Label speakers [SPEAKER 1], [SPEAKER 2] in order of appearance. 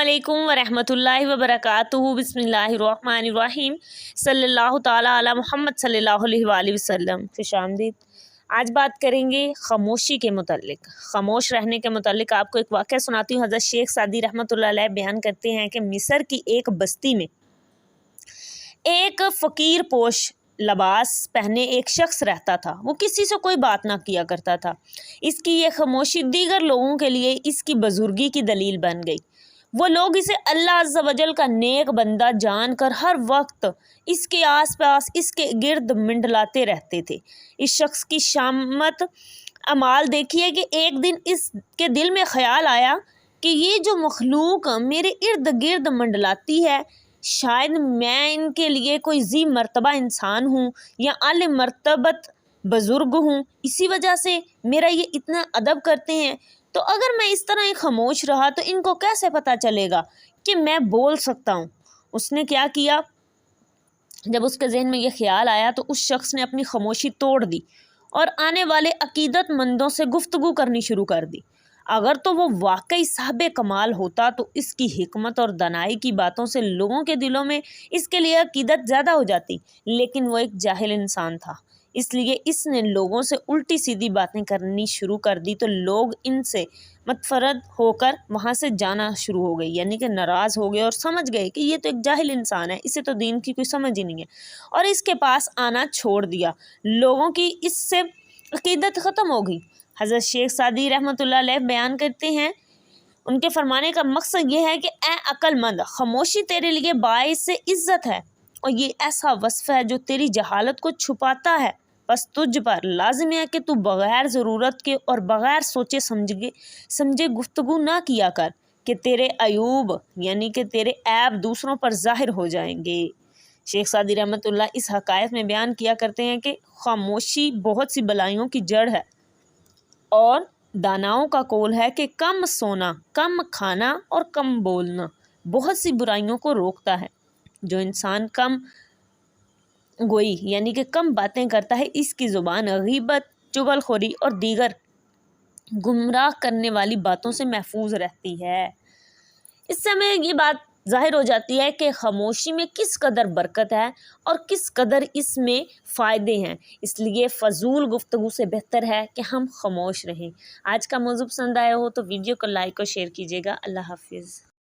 [SPEAKER 1] अस्सलामुअलैकुम वरहमतुल्लाहि वबरकातुहू बिस्मिल्लाहिर्रहमानिर्रहीम सल्लल्लाहु ताला अला मोहम्मद सल्लल्लाहु अलैहि वसल्लम। खुशामदीद। आज बात करेंगे खामोशी के मुतल्लिक, खामोश रहने के मुतल्लिक। आपको एक वाक़या सुनाती हूँ। हज़रत शेख सादी रहमतुल्लाह अलैह बयान करते हैं कि मिस्र की एक बस्ती में एक फ़कीर पोश लबास पहने एक शख्स रहता था। वो किसी से कोई बात ना किया करता था। इसकी ये खामोशी दीगर लोगों के लिए इसकी बुजुर्गी की दलील बन गई। वो लोग इसे अल्लाह अज़्ज़ा वजल का नेक बंदा जानकर हर वक्त इसके आसपास इसके गिर्द मंडलाते रहते थे। इस शख्स की शामत अमाल देखिए कि एक दिन इसके दिल में ख्याल आया कि ये जो मखलूक मेरे इर्द गिर्द मंडलाती है, शायद मैं इनके लिए कोई ज़ी मर्तबा इंसान हूँ या आले मर्तबत बुज़ुर्ग हूँ, इसी वजह से मेरा ये इतना अदब करते हैं। तो अगर मैं इस तरह ही खामोश रहा तो इनको कैसे पता चलेगा कि मैं बोल सकता हूँ। उसने क्या किया, जब उसके जहन में ये ख्याल आया तो उस शख्स ने अपनी खामोशी तोड़ दी और आने वाले अकीदतमंदों से गुफ्तगू करनी शुरू कर दी। अगर तो वो वाकई साहिब कमाल होता तो इसकी हिकमत और दनाई की बातों से लोगों के दिलों में इसके लिए अकीदत ज़्यादा हो जाती, लेकिन वो एक जाहिल इंसान था। इसलिए इसने लोगों से उल्टी सीधी बातें करनी शुरू कर दी तो लोग इनसे मतफरद होकर वहाँ से जाना शुरू हो गई, यानी कि नाराज़ हो गए और समझ गए कि ये तो एक जाहिल इंसान है, इसे तो दीन की कोई समझ ही नहीं है, और इसके पास आना छोड़ दिया। लोगों की इससे अकीदत ख़त्म हो गई। हज़रत शेख सादी रहमतुल्लाह अलैह बयान करते हैं, उनके फरमाने का मकसद ये है कि ए अक्लमंद, खामोशी तेरे लिए बाइस से इज़्ज़त है और ये ऐसा वस्फ़ है जो तेरी जहालत को छुपाता है। बस तुझ पर लाजिम है कि तू बग़ैर ज़रूरत के और बग़ैर सोचे समझे गुफ्तगू ना किया कर कि तेरे अयूब यानी कि तेरे ऐब दूसरों पर ज़ाहिर हो जाएंगे। शेख सादी रहमतुल्लाह इस हकायत में बयान किया करते हैं कि खामोशी बहुत सी बलाइयों की जड़ है और दानाओं का कौल है कि कम सोना, कम खाना और कम बोलना बहुत सी बुराइयों को रोकता है। जो इंसान कम गोई यानी कि कम बातें करता है, इसकी ज़ुबान गीबत, चुगलखोरी और दीगर गुमराह करने वाली बातों से महफूज रहती है। इससे हमें ये बात ज़ाहिर हो जाती है कि खामोशी में किस कदर बरकत है और किस कदर इसमें फ़ायदे हैं। इसलिए फ़जूल गुफ्तगू से बेहतर है कि हम खामोश रहें। आज का मौज़ू पसंद आया हो तो वीडियो को लाइक और शेयर कीजिएगा। अल्लाह हाफिज़।